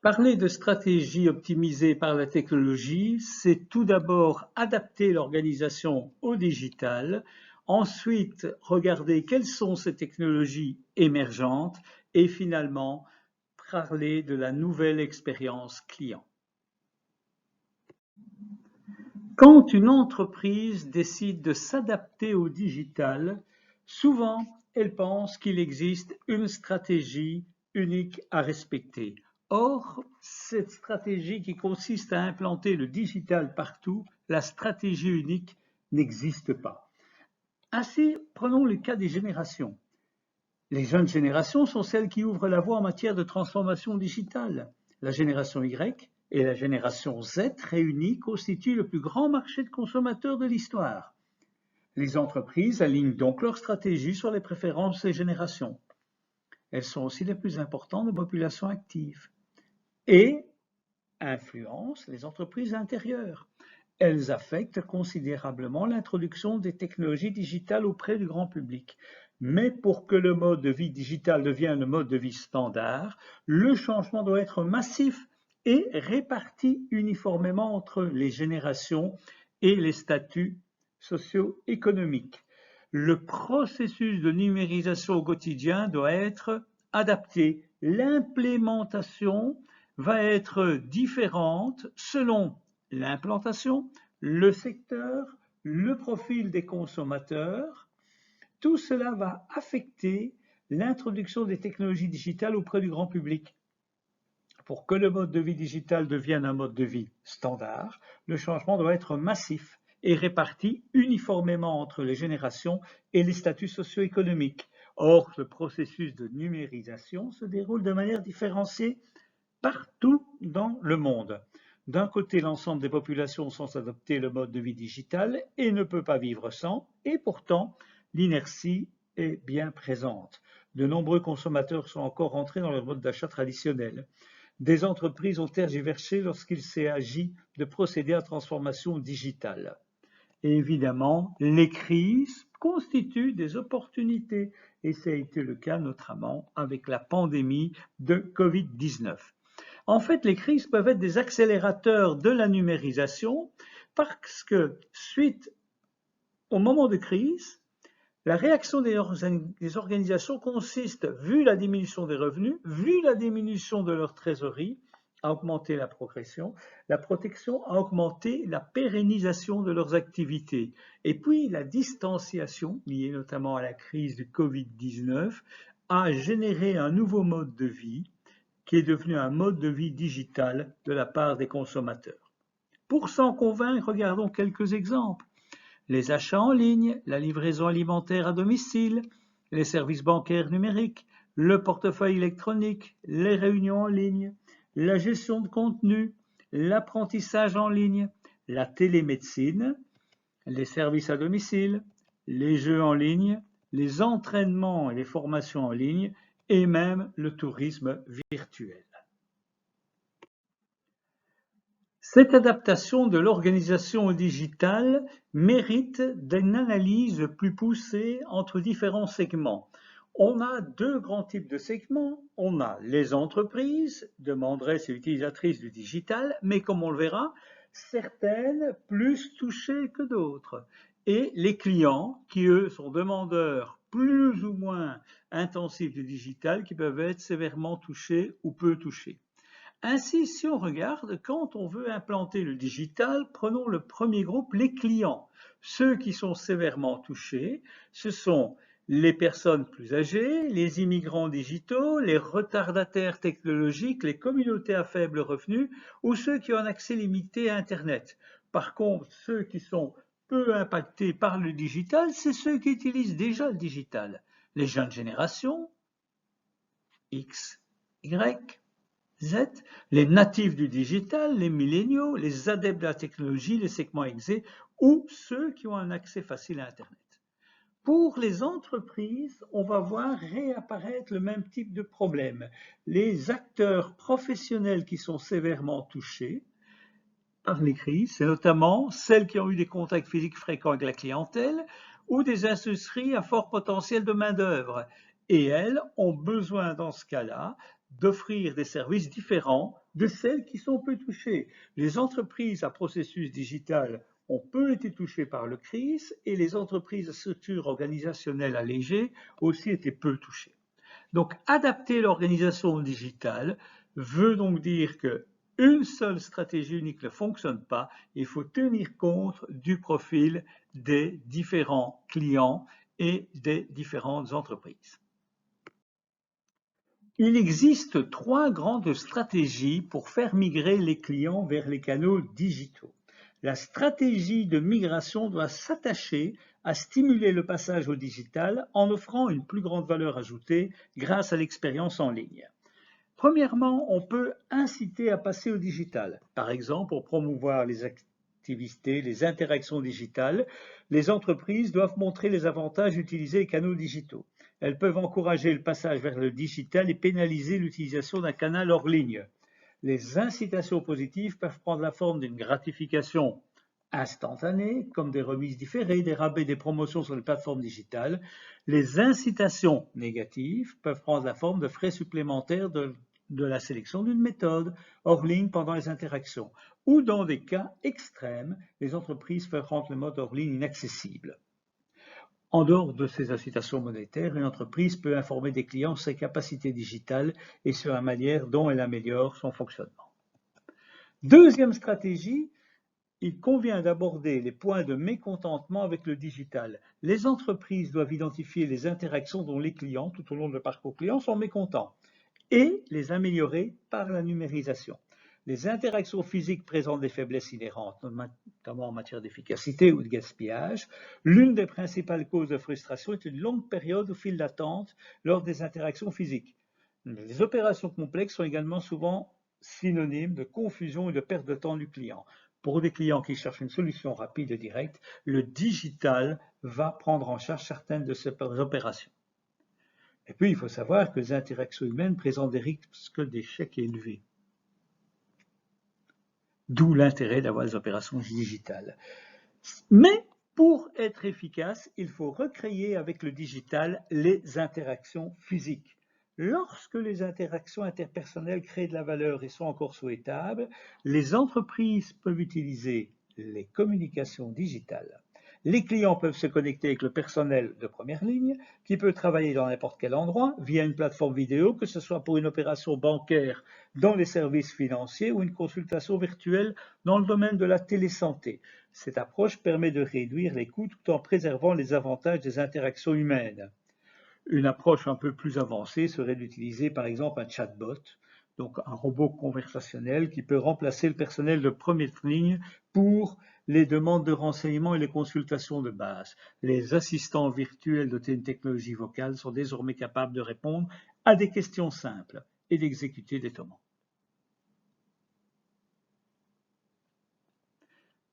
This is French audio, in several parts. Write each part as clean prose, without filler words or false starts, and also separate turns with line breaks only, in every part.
Parler de stratégie optimisée par la technologie, c'est tout d'abord adapter l'organisation au digital, ensuite regarder quelles sont ces technologies émergentes et finalement parler de la nouvelle expérience client. Quand une entreprise décide de s'adapter au digital, souvent elle pense qu'il existe une stratégie unique à respecter. Or, cette stratégie qui consiste à implanter le digital partout, la stratégie unique n'existe pas. Ainsi, prenons le cas des générations. Les jeunes générations sont celles qui ouvrent la voie en matière de transformation digitale. La génération Y et la génération Z réunies constituent le plus grand marché de consommateurs de l'histoire. Les entreprises alignent donc leur stratégie sur les préférences des générations. Elles sont aussi les plus importantes de population active et influencent les entreprises intérieures. Elles affectent considérablement l'introduction des technologies digitales auprès du grand public. Mais pour que le mode de vie digital devienne le mode de vie standard, le changement doit être massif et réparti uniformément entre les générations et les statuts socio-économiques. Le processus de numérisation au quotidien doit être adapté. L'implémentation va être différente selon l'implantation, le secteur, le profil des consommateurs. Tout cela va affecter l'introduction des technologies digitales auprès du grand public. Pour que le mode de vie digital devienne un mode de vie standard, le changement doit être massif et réparti uniformément entre les générations et les statuts socio-économiques. Or, le processus de numérisation se déroule de manière différenciée partout dans le monde. D'un côté, l'ensemble des populations sont adoptées au mode de vie digital et ne peut pas vivre sans, et pourtant, l'inertie est bien présente. De nombreux consommateurs sont encore rentrés dans leur mode d'achat traditionnel. Des entreprises ont tergiversé lorsqu'il s'est agi de procéder à la transformation digitale. Et évidemment, les crises constituent des opportunités, et ça a été le cas notamment avec la pandémie de Covid-19. En fait, les crises peuvent être des accélérateurs de la numérisation parce que, suite au moment de crise, la réaction des organisations consiste, vu la diminution des revenus, vu la diminution de leur trésorerie, à augmenter la progression, la protection, à augmenter la pérennisation de leurs activités. Et puis, la distanciation, liée notamment à la crise du Covid-19, a généré un nouveau mode de vie qui est devenu un mode de vie digital de la part des consommateurs. Pour s'en convaincre, regardons quelques exemples. Les achats en ligne, la livraison alimentaire à domicile, les services bancaires numériques, le portefeuille électronique, les réunions en ligne, la gestion de contenu, l'apprentissage en ligne, la télémédecine, les services à domicile, les jeux en ligne, les entraînements et les formations en ligne et même le tourisme virtuel. Cette adaptation de l'organisation au digital mérite d'une analyse plus poussée entre différents segments. On a deux grands types de segments. On a les entreprises, demanderesses et utilisatrices du digital, mais comme on le verra, certaines plus touchées que d'autres. Et les clients qui, eux, sont demandeurs plus ou moins intensifs du digital, qui peuvent être sévèrement touchés ou peu touchés. Ainsi, si on regarde, quand on veut implanter le digital, prenons le premier groupe, les clients. Ceux qui sont sévèrement touchés, ce sont les personnes plus âgées, les immigrants digitaux, les retardataires technologiques, les communautés à faible revenu ou ceux qui ont un accès limité à Internet. Par contre, ceux qui sont peu impactés par le digital, c'est ceux qui utilisent déjà le digital. Les jeunes générations, X, Y, Z, les natifs du digital, les milléniaux, les adeptes de la technologie, les segments aisés ou ceux qui ont un accès facile à Internet. Pour les entreprises, on va voir réapparaître le même type de problème. Les acteurs professionnels qui sont sévèrement touchés par les crises, c'est notamment celles qui ont eu des contacts physiques fréquents avec la clientèle ou des industries à fort potentiel de main-d'œuvre. Et elles ont besoin, dans ce cas-là, d'offrir des services différents de celles qui sont peu touchées. Les entreprises à processus digital ont peu été touchées par la crise et les entreprises à structure organisationnelle allégée aussi étaient peu touchées. Donc, adapter l'organisation digitale veut donc dire que une seule stratégie unique ne fonctionne pas. Il faut tenir compte du profil des différents clients et des différentes entreprises. Il existe 3 grandes stratégies pour faire migrer les clients vers les canaux digitaux. La stratégie de migration doit s'attacher à stimuler le passage au digital en offrant une plus grande valeur ajoutée grâce à l'expérience en ligne. Premièrement, on peut inciter à passer au digital. Par exemple, pour promouvoir les activités, les interactions digitales, les entreprises doivent montrer les avantages d'utiliser les canaux digitaux. Elles peuvent encourager le passage vers le digital et pénaliser l'utilisation d'un canal hors ligne. Les incitations positives peuvent prendre la forme d'une gratification instantanée, comme des remises différées, des rabais, des promotions sur les plateformes digitales. Les incitations négatives peuvent prendre la forme de frais supplémentaires de la sélection d'une méthode hors ligne pendant les interactions, ou dans des cas extrêmes, les entreprises peuvent rendre le mode hors ligne inaccessible. En dehors de ces incitations monétaires, une entreprise peut informer des clients sur ses capacités digitales et sur la manière dont elle améliore son fonctionnement. Deuxième stratégie, il convient d'aborder les points de mécontentement avec le digital. Les entreprises doivent identifier les interactions dont les clients, tout au long de leur parcours client, sont mécontents et les améliorer par la numérisation. Les interactions physiques présentent des faiblesses inhérentes, notamment en matière d'efficacité ou de gaspillage. L'une des principales causes de frustration est une longue période au fil d'attente lors des interactions physiques. Les opérations complexes sont également souvent synonymes de confusion et de perte de temps du client. Pour des clients qui cherchent une solution rapide et directe, le digital va prendre en charge certaines de ces opérations. Et puis, il faut savoir que les interactions humaines présentent des risques d'échec élevés. D'où l'intérêt d'avoir des opérations digitales. Mais pour être efficace, il faut recréer avec le digital les interactions physiques. Lorsque les interactions interpersonnelles créent de la valeur et sont encore souhaitables, les entreprises peuvent utiliser les communications digitales. Les clients peuvent se connecter avec le personnel de première ligne qui peut travailler dans n'importe quel endroit via une plateforme vidéo, que ce soit pour une opération bancaire dans les services financiers ou une consultation virtuelle dans le domaine de la télésanté. Cette approche permet de réduire les coûts tout en préservant les avantages des interactions humaines. Une approche un peu plus avancée serait d'utiliser par exemple un chatbot, donc un robot conversationnel qui peut remplacer le personnel de première ligne pour les demandes de renseignements et les consultations de base. Les assistants virtuels dotés d'une technologie vocale sont désormais capables de répondre à des questions simples et d'exécuter des commandes.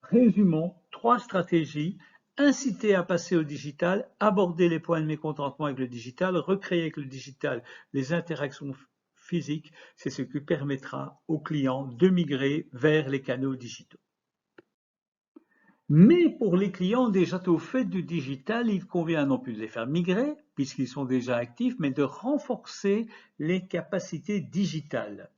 Résumons 3 stratégies: inciter à passer au digital, aborder les points de mécontentement avec le digital, recréer avec le digital les interactions physiques. C'est ce qui permettra aux clients de migrer vers les canaux digitaux. Mais pour les clients déjà au fait du digital, il convient non plus de les faire migrer, puisqu'ils sont déjà actifs, mais de renforcer les capacités digitales.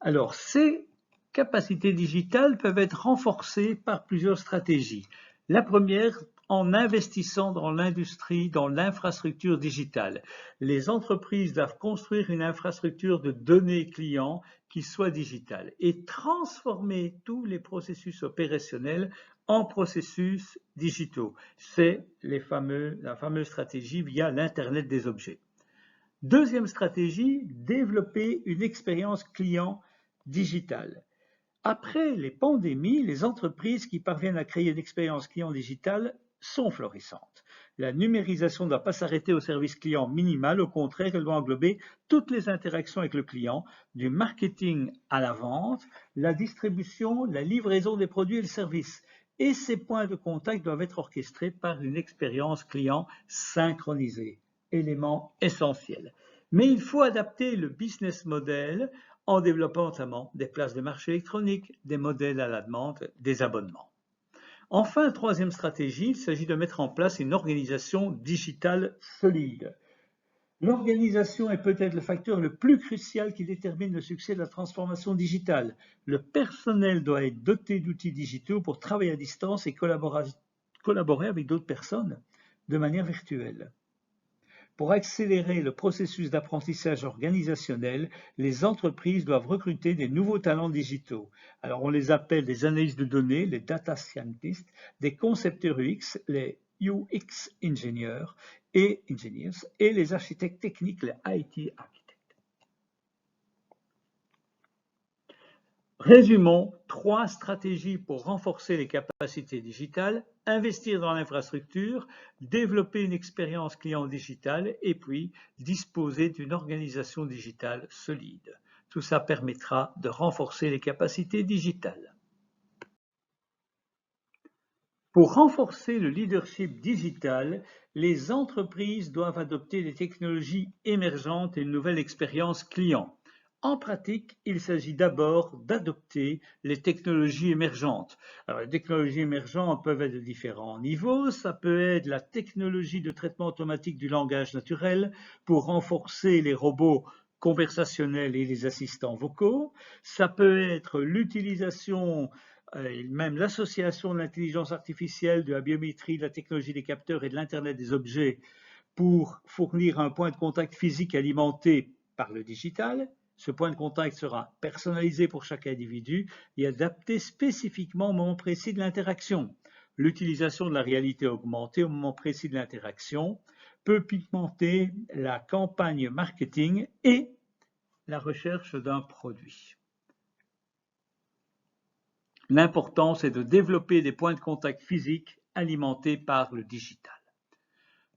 Alors, ces capacités digitales peuvent être renforcées par plusieurs stratégies. La première, en investissant dans l'industrie, dans l'infrastructure digitale. Les entreprises doivent construire une infrastructure de données clients qui soit digitale et transformer tous les processus opérationnels en processus digitaux. C'est la fameuse stratégie via l'Internet des objets. Deuxième stratégie, développer une expérience client digitale. Après les pandémies, les entreprises qui parviennent à créer une expérience client digitale sont florissantes. La numérisation ne doit pas s'arrêter au service client minimal, au contraire, elle doit englober toutes les interactions avec le client, du marketing à la vente, la distribution, la livraison des produits et le service. Et ces points de contact doivent être orchestrés par une expérience client synchronisée, élément essentiel. Mais il faut adapter le business model en développant notamment des places de marché électroniques, des modèles à la demande, des abonnements. Enfin, troisième stratégie, il s'agit de mettre en place une organisation digitale solide. L'organisation est peut-être le facteur le plus crucial qui détermine le succès de la transformation digitale. Le personnel doit être doté d'outils digitaux pour travailler à distance et collaborer avec d'autres personnes de manière virtuelle. Pour accélérer le processus d'apprentissage organisationnel, les entreprises doivent recruter des nouveaux talents digitaux. Alors on les appelle des analystes de données, les data scientists, des concepteurs UX, les UX engineers et les architectes techniques, les IT architectes. Résumons 3 stratégies pour renforcer les capacités digitales, investir dans l'infrastructure, développer une expérience client digitale et puis disposer d'une organisation digitale solide. Tout ça permettra de renforcer les capacités digitales. Pour renforcer le leadership digital, les entreprises doivent adopter des technologies émergentes et une nouvelle expérience client. En pratique, il s'agit d'abord d'adopter les technologies émergentes. Alors, les technologies émergentes peuvent être de différents niveaux. Ça peut être la technologie de traitement automatique du langage naturel pour renforcer les robots conversationnels et les assistants vocaux. Ça peut être l'utilisation et même l'association de l'intelligence artificielle, de la biométrie, de la technologie des capteurs et de l'Internet des objets pour fournir un point de contact physique alimenté par le digital. Ce point de contact sera personnalisé pour chaque individu et adapté spécifiquement au moment précis de l'interaction. L'utilisation de la réalité augmentée au moment précis de l'interaction peut pigmenter la campagne marketing et la recherche d'un produit. L'important, c'est de développer des points de contact physiques alimentés par le digital.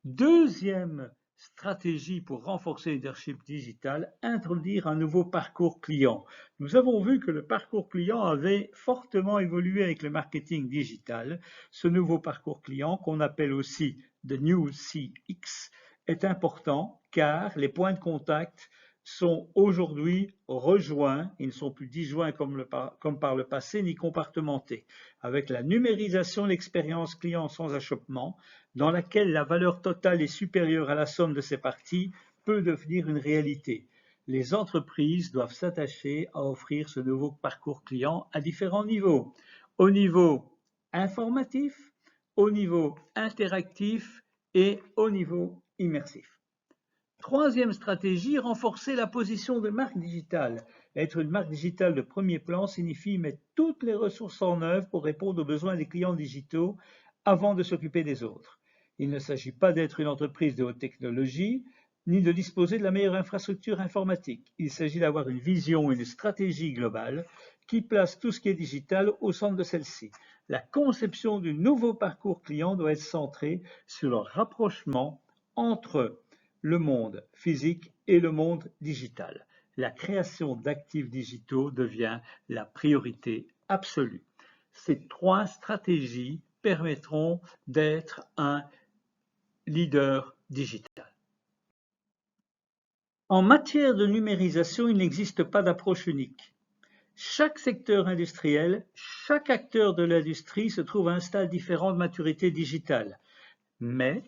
Deuxième stratégie pour renforcer le leadership digital, introduire un nouveau parcours client. Nous avons vu que le parcours client avait fortement évolué avec le marketing digital. Ce nouveau parcours client, qu'on appelle aussi The New CX, est important car les points de contact sont aujourd'hui rejoints, ils ne sont plus disjoints comme par le passé, ni compartimentés. Avec la numérisation de l'expérience client sans achoppement, dans laquelle la valeur totale est supérieure à la somme de ses parties, peut devenir une réalité. Les entreprises doivent s'attacher à offrir ce nouveau parcours client à différents niveaux. Au niveau informatif, au niveau interactif et au niveau immersif. Troisième stratégie, renforcer la position de marque digitale. Être une marque digitale de premier plan signifie mettre toutes les ressources en œuvre pour répondre aux besoins des clients digitaux avant de s'occuper des autres. Il ne s'agit pas d'être une entreprise de haute technologie, ni de disposer de la meilleure infrastructure informatique. Il s'agit d'avoir une vision, une stratégie globale qui place tout ce qui est digital au centre de celle-ci. La conception du nouveau parcours client doit être centrée sur le rapprochement entre le monde physique et le monde digital. La création d'actifs digitaux devient la priorité absolue. Ces 3 stratégies permettront d'être un leader digital. En matière de numérisation, il n'existe pas d'approche unique. Chaque secteur industriel, chaque acteur de l'industrie se trouve à un stade différent de maturité digitale. Mais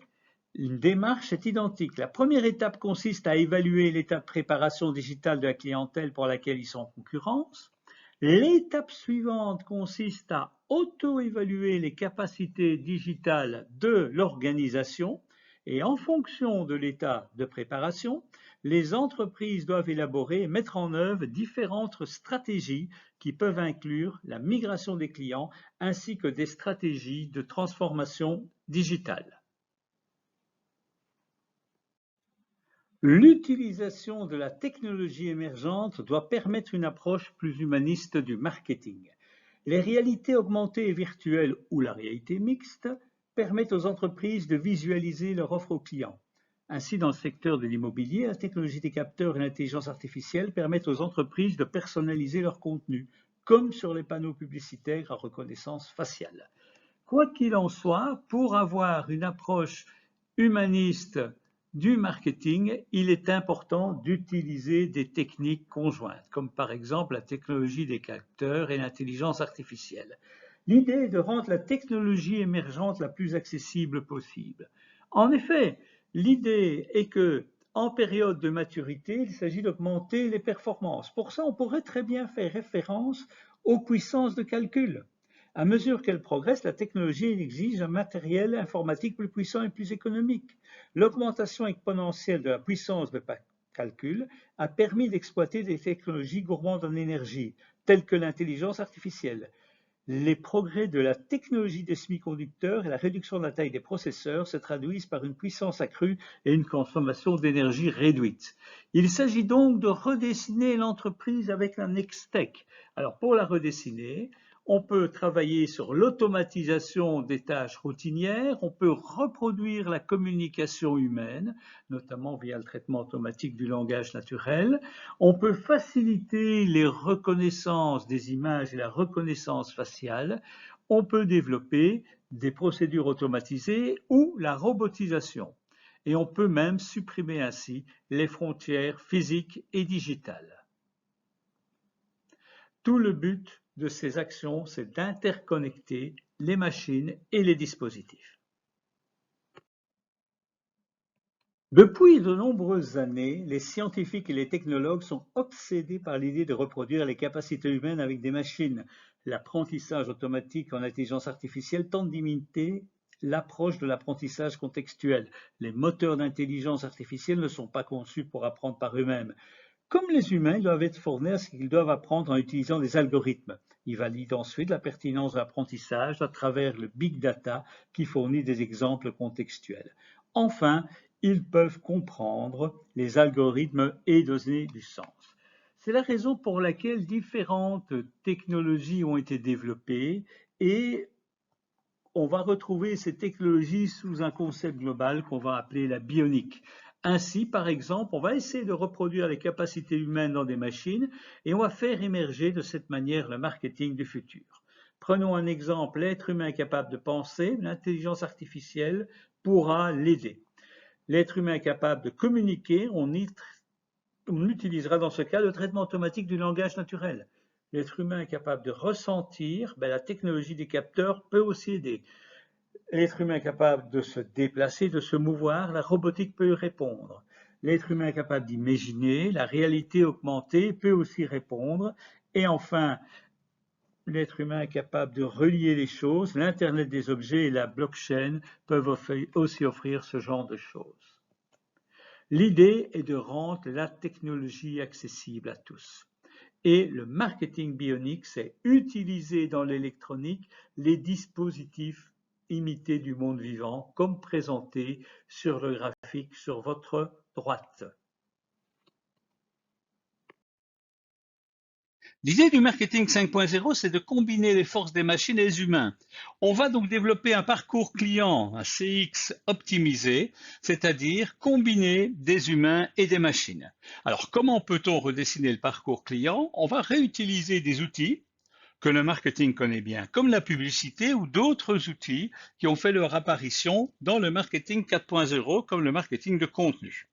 une démarche est identique. La première étape consiste à évaluer l'état de préparation digitale de la clientèle pour laquelle ils sont en concurrence. L'étape suivante consiste à auto-évaluer les capacités digitales de l'organisation et en fonction de l'état de préparation, les entreprises doivent élaborer et mettre en œuvre différentes stratégies qui peuvent inclure la migration des clients ainsi que des stratégies de transformation digitale. L'utilisation de la technologie émergente doit permettre une approche plus humaniste du marketing. Les réalités augmentées et virtuelles ou la réalité mixte permettent aux entreprises de visualiser leur offre aux clients. Ainsi, dans le secteur de l'immobilier, la technologie des capteurs et l'intelligence artificielle permettent aux entreprises de personnaliser leur contenu, comme sur les panneaux publicitaires à reconnaissance faciale. Quoi qu'il en soit, pour avoir une approche humaniste du marketing, il est important d'utiliser des techniques conjointes, comme par exemple la technologie des capteurs et l'intelligence artificielle. L'idée est de rendre la technologie émergente la plus accessible possible. En effet, l'idée est que En période de maturité, il s'agit d'augmenter les performances. Pour ça, on pourrait très bien faire référence aux puissances de calcul. À mesure qu'elle progresse, la technologie exige un matériel informatique plus puissant et plus économique. L'augmentation exponentielle de la puissance de calcul a permis d'exploiter des technologies gourmandes en énergie, telles que l'intelligence artificielle. Les progrès de la technologie des semi-conducteurs et la réduction de la taille des processeurs se traduisent par une puissance accrue et une consommation d'énergie réduite. Il s'agit donc de redessiner l'entreprise avec la Nextech. Alors pour la redessiner, on peut travailler sur l'automatisation des tâches routinières, on peut reproduire la communication humaine, notamment via le traitement automatique du langage naturel, on peut faciliter les reconnaissances des images et la reconnaissance faciale, on peut développer des procédures automatisées ou la robotisation. Et on peut même supprimer ainsi les frontières physiques et digitales. Tout le but de ces actions, c'est d'interconnecter les machines et les dispositifs. Depuis de nombreuses années, les scientifiques et les technologues sont obsédés par l'idée de reproduire les capacités humaines avec des machines. L'apprentissage automatique en intelligence artificielle tente d'imiter l'approche de l'apprentissage contextuel. Les moteurs d'intelligence artificielle ne sont pas conçus pour apprendre par eux-mêmes. Comme les humains, ils doivent être formés à ce qu'ils doivent apprendre en utilisant des algorithmes. Ils valident ensuite la pertinence de l'apprentissage à travers le big data qui fournit des exemples contextuels. Enfin, ils peuvent comprendre les algorithmes et donner du sens. C'est la raison pour laquelle différentes technologies ont été développées et on va retrouver ces technologies sous un concept global qu'on va appeler la bionique. Ainsi, par exemple, on va essayer de reproduire les capacités humaines dans des machines et on va faire émerger de cette manière le marketing du futur. Prenons un exemple, l'être humain capable de penser, l'intelligence artificielle pourra l'aider. L'être humain capable de communiquer, on utilisera dans ce cas le traitement automatique du langage naturel. L'être humain capable de ressentir, la technologie des capteurs peut aussi aider. L'être humain capable de se déplacer, de se mouvoir, la robotique peut y répondre. L'être humain capable d'imaginer, la réalité augmentée peut aussi répondre. Et enfin, l'être humain capable de relier les choses, l'Internet des objets et la blockchain peuvent aussi offrir ce genre de choses. L'idée est de rendre la technologie accessible à tous. Et le marketing bionique, c'est utiliser dans l'électronique les dispositifs imités du monde vivant, comme présenté sur le graphique sur votre droite. L'idée du marketing 5.0, c'est de combiner les forces des machines et des humains. On va donc développer un parcours client, un CX optimisé, c'est-à-dire combiner des humains et des machines. Alors, comment peut-on redessiner le parcours client? On va réutiliser des outils que le marketing connaît bien, comme la publicité ou d'autres outils qui ont fait leur apparition dans le marketing 4.0, comme le marketing de contenu.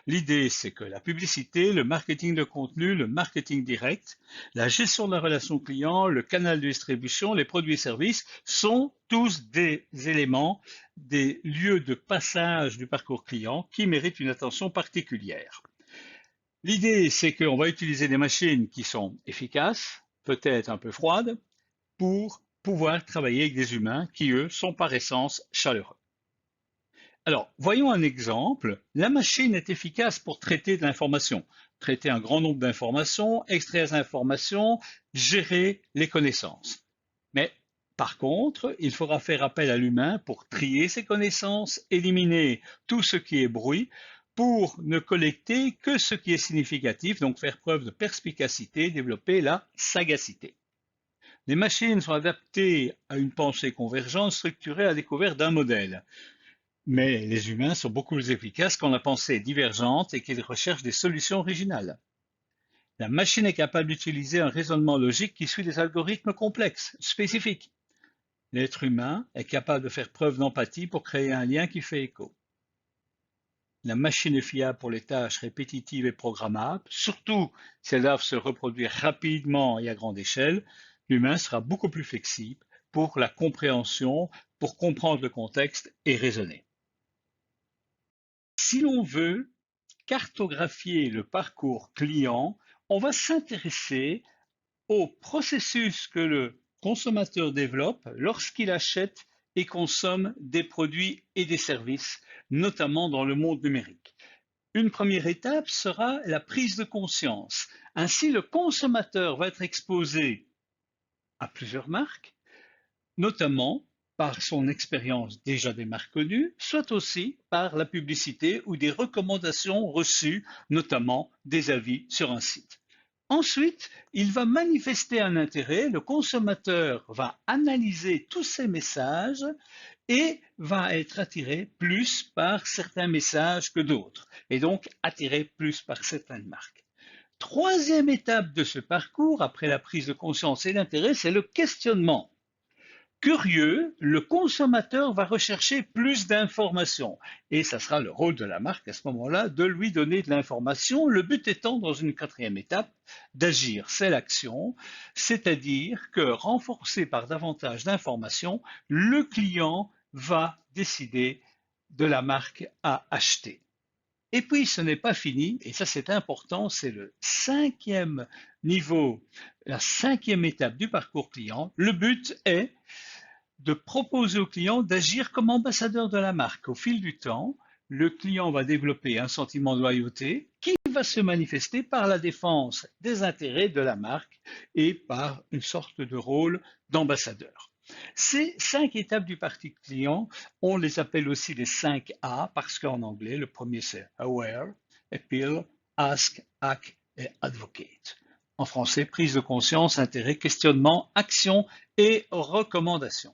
L'idée, c'est que la publicité, le marketing de contenu, le marketing direct, la gestion de la relation client, le canal de distribution, les produits et services sont tous des éléments, des lieux de passage du parcours client qui méritent une attention particulière. L'idée, c'est qu'on va utiliser des machines qui sont efficaces, peut-être un peu froides, pour pouvoir travailler avec des humains qui, eux, sont par essence chaleureux. Alors, voyons un exemple. La machine est efficace pour traiter de l'information, traiter un grand nombre d'informations, extraire des informations, gérer les connaissances. Mais par contre, il faudra faire appel à l'humain pour trier ces connaissances, éliminer tout ce qui est bruit, pour ne collecter que ce qui est significatif, donc faire preuve de perspicacité, développer la sagacité. Les machines sont adaptées à une pensée convergente structurée à la découverte d'un modèle. Mais les humains sont beaucoup plus efficaces quand la pensée est divergente et qu'ils recherchent des solutions originales. La machine est capable d'utiliser un raisonnement logique qui suit des algorithmes complexes, spécifiques. L'être humain est capable de faire preuve d'empathie pour créer un lien qui fait écho. La machine est fiable pour les tâches répétitives et programmables, surtout si elles doivent se reproduire rapidement et à grande échelle. L'humain sera beaucoup plus flexible pour la compréhension, pour comprendre le contexte et raisonner. Si l'on veut cartographier le parcours client, on va s'intéresser au processus que le consommateur développe lorsqu'il achète et consomme des produits et des services, notamment dans le monde numérique. Une première étape sera la prise de conscience. Ainsi, le consommateur va être exposé à plusieurs marques, notamment par son expérience déjà des marques connues, soit aussi par la publicité ou des recommandations reçues, notamment des avis sur un site. Ensuite, il va manifester un intérêt, le consommateur va analyser tous ces messages et va être attiré plus par certains messages que d'autres, et donc attiré plus par certaines marques. Troisième étape de ce parcours, après la prise de conscience et l'intérêt, c'est le questionnement. Curieux, le consommateur va rechercher plus d'informations et ça sera le rôle de la marque à ce moment-là de lui donner de l'information, le but étant dans une quatrième étape d'agir, c'est l'action, c'est-à-dire que renforcé par davantage d'informations, le client va décider de la marque à acheter. Et puis ce n'est pas fini, et ça c'est important, c'est le cinquième niveau, la cinquième étape du parcours client. Le but est de proposer au client d'agir comme ambassadeur de la marque. Au fil du temps, le client va développer un sentiment de loyauté qui va se manifester par la défense des intérêts de la marque et par une sorte de rôle d'ambassadeur. Ces 5 étapes du parcours client, on les appelle aussi les 5 A parce qu'en anglais, le premier c'est Aware, Appeal, Ask, Act et Advocate. En français, prise de conscience, intérêt, questionnement, action et recommandation.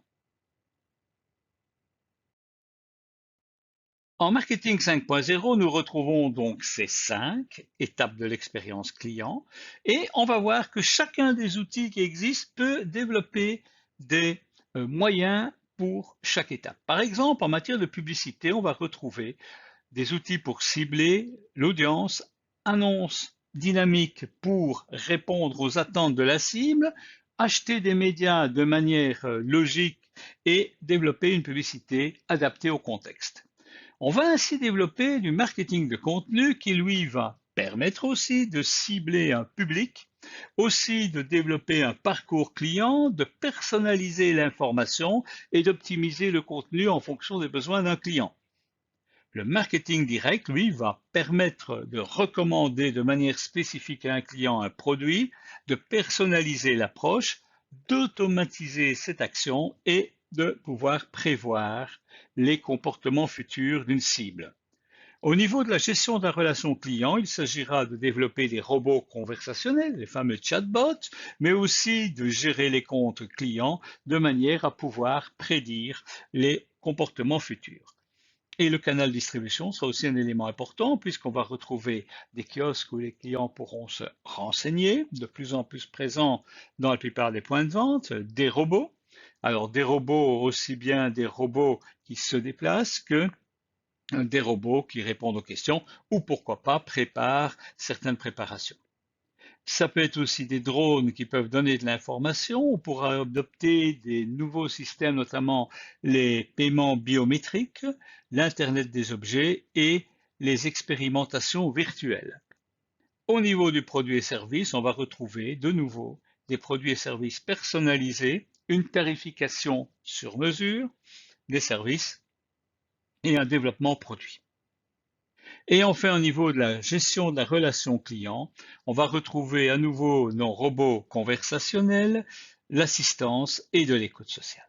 En marketing 5.0, nous retrouvons donc ces 5 étapes de l'expérience client et on va voir que chacun des outils qui existent peut développer des moyens pour chaque étape. Par exemple, en matière de publicité, on va retrouver des outils pour cibler l'audience, annonces dynamiques pour répondre aux attentes de la cible, acheter des médias de manière logique et développer une publicité adaptée au contexte. On va ainsi développer du marketing de contenu qui lui va permettre aussi de cibler un public, aussi de développer un parcours client, de personnaliser l'information et d'optimiser le contenu en fonction des besoins d'un client. Le marketing direct, lui, va permettre de recommander de manière spécifique à un client un produit, de personnaliser l'approche, d'automatiser cette action et de pouvoir prévoir les comportements futurs d'une cible. Au niveau de la gestion de la relation client, il s'agira de développer des robots conversationnels, les fameux chatbots, mais aussi de gérer les comptes clients de manière à pouvoir prédire les comportements futurs. Et le canal de distribution sera aussi un élément important puisqu'on va retrouver des kiosques où les clients pourront se renseigner, de plus en plus présents dans la plupart des points de vente, des robots. Alors des robots, aussi bien des robots qui se déplacent que des robots qui répondent aux questions ou pourquoi pas préparent certaines préparations. Ça peut être aussi des drones qui peuvent donner de l'information. On pourra adopter des nouveaux systèmes, notamment les paiements biométriques, l'Internet des objets et les expérimentations virtuelles. Au niveau du produit et service, on va retrouver de nouveau des produits et services personnalisés, une tarification sur mesure des services et un développement produit. Et enfin, au niveau de la gestion de la relation client, on va retrouver à nouveau nos robots conversationnels, l'assistance et de l'écoute sociale.